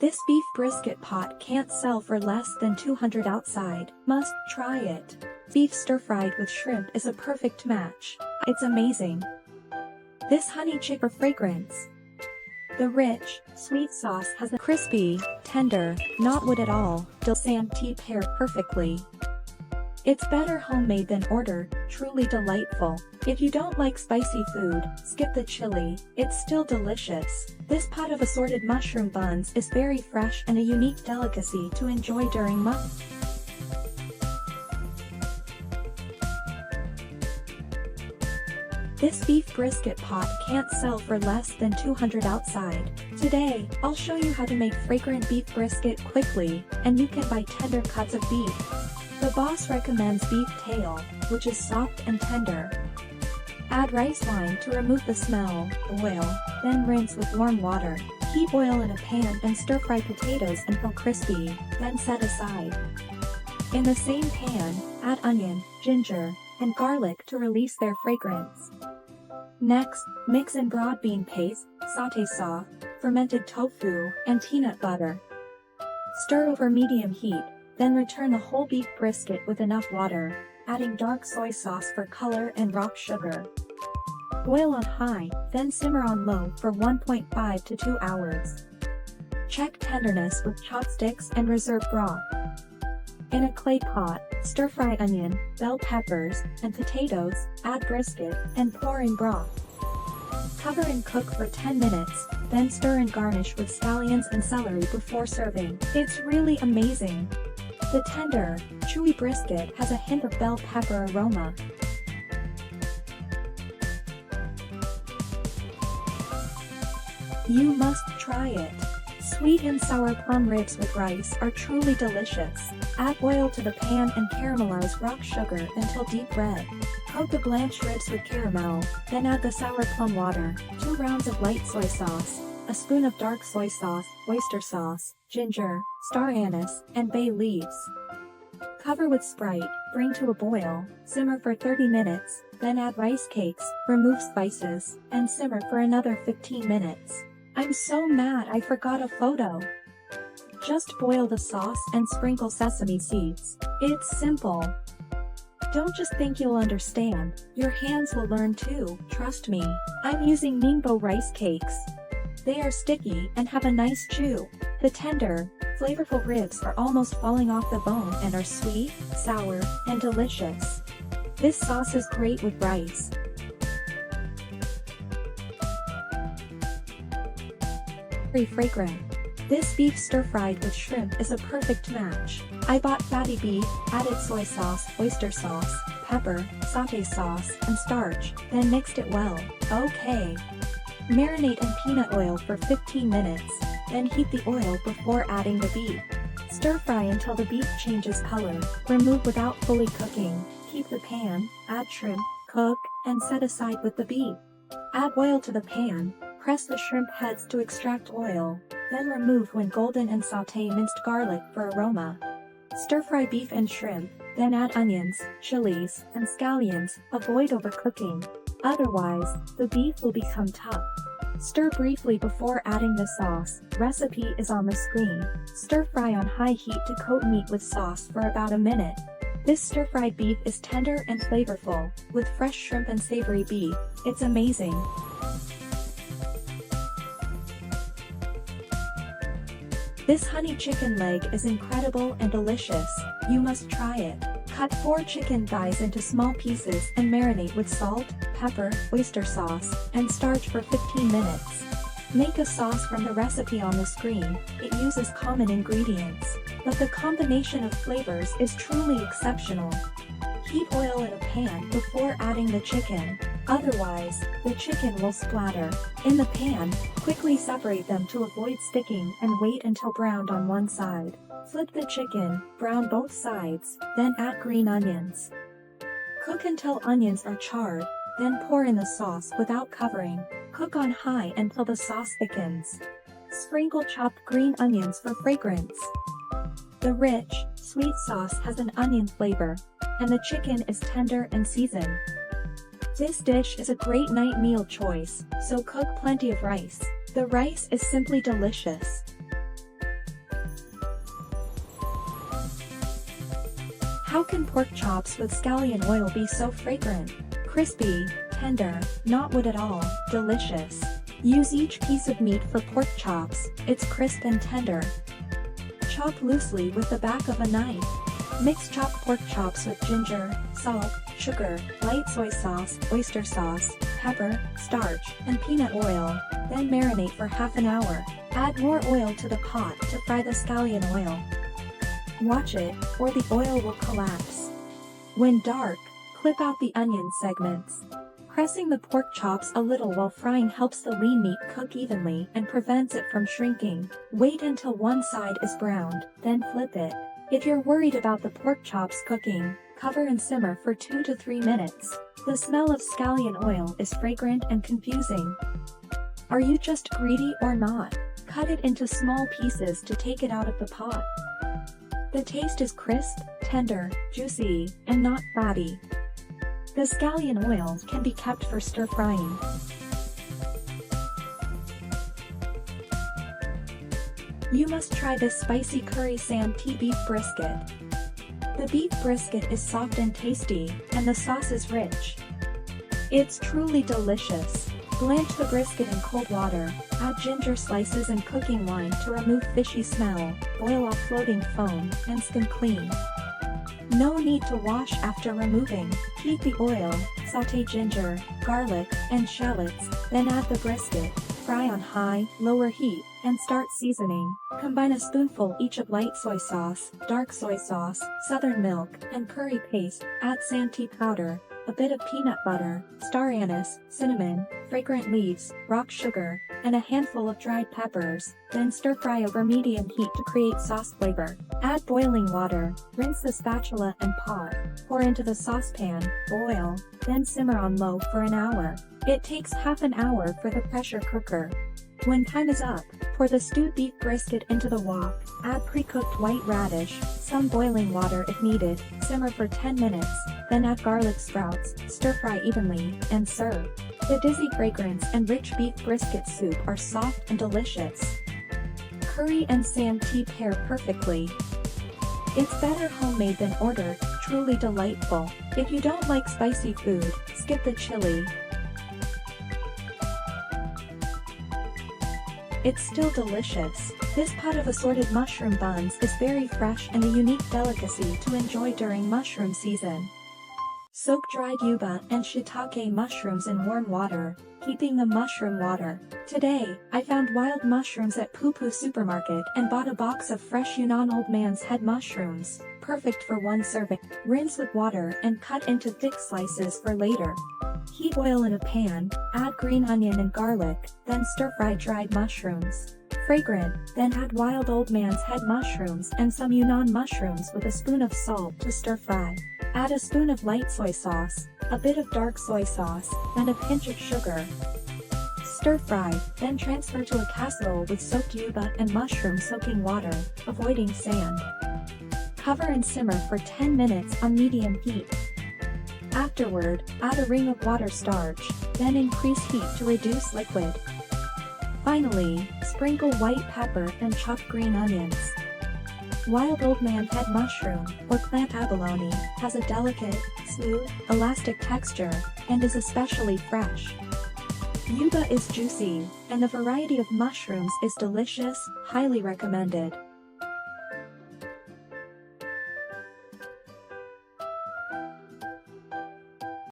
This beef brisket pot can't sell for less than $200 outside. Must try it. Beef stir-fried with shrimp is a perfect match. It's amazing. This honey chicken fragrance. The rich, sweet sauce has a crispy, tender, not wood at all, tea pair perfectly. It's better homemade than ordered, truly delightful. If you don't like spicy food, skip the chili, it's still delicious. This pot of assorted mushroom buns is very fresh and a unique delicacy to enjoy during This beef brisket pot can't sell for less than $200 outside. Today, I'll show you how to make fragrant beef brisket quickly, and you can buy tender cuts of beef. The boss recommends beef tail, which is soft and tender. Add rice wine to remove the smell, boil, then rinse with warm water. Heat oil in a pan and stir-fry potatoes until crispy, then set aside. In the same pan, add onion, ginger, and garlic to release their fragrance. Next, mix in broad bean paste, satay sauce, fermented tofu, and peanut butter. Stir over medium heat, then return the whole beef brisket with enough water, adding dark soy sauce for color and rock sugar. Boil on high, then simmer on low for 1.5 to 2 hours. Check tenderness with chopsticks and reserve broth. In a clay pot, stir-fry onion, bell peppers, and potatoes, add brisket, and pour in broth. Cover and cook for 10 minutes, then stir and garnish with scallions and celery before serving. It's really amazing. The tender, chewy brisket has a hint of bell pepper aroma. You must try it. Sweet and sour plum ribs with rice are truly delicious. Add oil to the pan and caramelize rock sugar until deep red. Coat the blanched ribs with caramel, then add the sour plum water, 2 rounds of light soy sauce, a spoon of dark soy sauce, oyster sauce, ginger, star anise, and bay leaves. Cover with Sprite, bring to a boil, simmer for 30 minutes, then add rice cakes, remove spices, and simmer for another 15 minutes. I'm so mad I forgot a photo. Just boil the sauce and sprinkle sesame seeds. It's simple. Don't just think you'll understand, your hands will learn too, trust me. I'm using Ningbo rice cakes. They are sticky and have a nice chew. The tender, flavorful ribs are almost falling off the bone and are sweet, sour, and delicious. This sauce is great with rice. Very fragrant. This beef stir-fried with shrimp is a perfect match. I bought fatty beef, added soy sauce, oyster sauce, pepper, satay sauce, and starch, then mixed it well. Okay. Marinate in peanut oil for 15 minutes, then heat the oil before adding the beef. Stir-fry until the beef changes color, remove without fully cooking, keep the pan, add shrimp, cook, and set aside with the beef. Add oil to the pan, press the shrimp heads to extract oil, then remove when golden and sauté minced garlic for aroma. Stir-fry beef and shrimp, then add onions, chilies, and scallions, avoid overcooking. Otherwise, the beef will become tough. Stir briefly before adding the sauce. Recipe is on the screen. Stir-fry on high heat to coat meat with sauce for about a minute. This stir-fried beef is tender and flavorful, with fresh shrimp and savory beef. It's amazing. This honey chicken leg is incredible and delicious. You must try it. Cut 4 chicken thighs into small pieces and marinate with salt, pepper, oyster sauce, and starch for 15 minutes. Make a sauce from the recipe on the screen. It uses common ingredients, but the combination of flavors is truly exceptional. Heat oil in a pan before adding the chicken. Otherwise, the chicken will splatter. In the pan, quickly separate them to avoid sticking and wait until browned on one side. Flip the chicken, brown both sides, then add green onions. Cook until onions are charred, then pour in the sauce without covering. Cook on high until the sauce thickens. Sprinkle chopped green onions for fragrance. The rich, sweet sauce has an onion flavor, and the chicken is tender and seasoned. This dish is a great night meal choice, so cook plenty of rice. The rice is simply delicious. How can pork chops with scallion oil be so fragrant? Crispy, tender, not wood at all, delicious. Use each piece of meat for pork chops, it's crisp and tender. Chop loosely with the back of a knife. Mix chopped pork chops with ginger, salt, sugar, light soy sauce, oyster sauce, pepper, starch, and peanut oil, then marinate for half an hour. Add more oil to the pot to fry the scallion oil. Watch it, or the oil will collapse. When dark, clip out the onion segments. Pressing the pork chops a little while frying helps the lean meat cook evenly and prevents it from shrinking. Wait until one side is browned, then flip it. If you're worried about the pork chops cooking, cover and simmer for 2 to 3 minutes. The smell of scallion oil is fragrant and confusing. Are you just greedy or not? Cut it into small pieces to take it out of the pot. The taste is crisp, tender, juicy, and not fatty. The scallion oil can be kept for stir-frying. You must try this spicy curry Satay beef brisket. The beef brisket is soft and tasty, and the sauce is rich. It's truly delicious. Blanch the brisket in cold water, add ginger slices and cooking wine to remove fishy smell, boil off floating foam, and skim clean. No need to wash after removing. Heat the oil, sauté ginger, garlic, and shallots, then add the brisket, fry on high, lower heat, and start seasoning. Combine a spoonful each of light soy sauce, dark soy sauce, southern milk, and curry paste, add Satay powder, a bit of peanut butter, star anise, cinnamon, fragrant leaves, rock sugar, and a handful of dried peppers, then stir-fry over medium heat to create sauce flavor. Add boiling water, rinse the spatula and pot, pour into the saucepan, boil, then simmer on low for an hour. It takes half an hour for the pressure cooker. When time is up, pour the stewed beef brisket into the wok, add pre-cooked white radish, some boiling water if needed, simmer for 10 minutes, then add garlic sprouts, stir-fry evenly, and serve. The dizzy fragrance and rich beef brisket soup are soft and delicious. Curry and Satay pair perfectly. It's better homemade than ordered, truly delightful. If you don't like spicy food, skip the chili. It's still delicious. This pot of assorted mushroom buns is very fresh and a unique delicacy to enjoy during mushroom season. Soak dried yuba and shiitake mushrooms in warm water, keeping the mushroom water. Today, I found wild mushrooms at Poo Poo Supermarket and bought a box of fresh Yunnan Old Man's Head mushrooms, perfect for one serving. Rinse with water and cut into thick slices for later. Heat oil in a pan, add green onion and garlic, then stir-fry dried mushrooms. Fragrant, then add wild Old Man's Head mushrooms and some Yunnan mushrooms with a spoon of salt to stir-fry. Add a spoon of light soy sauce, a bit of dark soy sauce, and a pinch of sugar. Stir-fry, then transfer to a casserole with soaked yuba and mushroom soaking water, avoiding sand. Cover and simmer for 10 minutes on medium heat. Afterward, add a ring of water starch, then increase heat to reduce liquid. Finally, sprinkle white pepper and chopped green onions. Wild Old Man's Head mushroom, or plant abalone, has a delicate, smooth, elastic texture, and is especially fresh. Yuba is juicy, and the variety of mushrooms is delicious, highly recommended.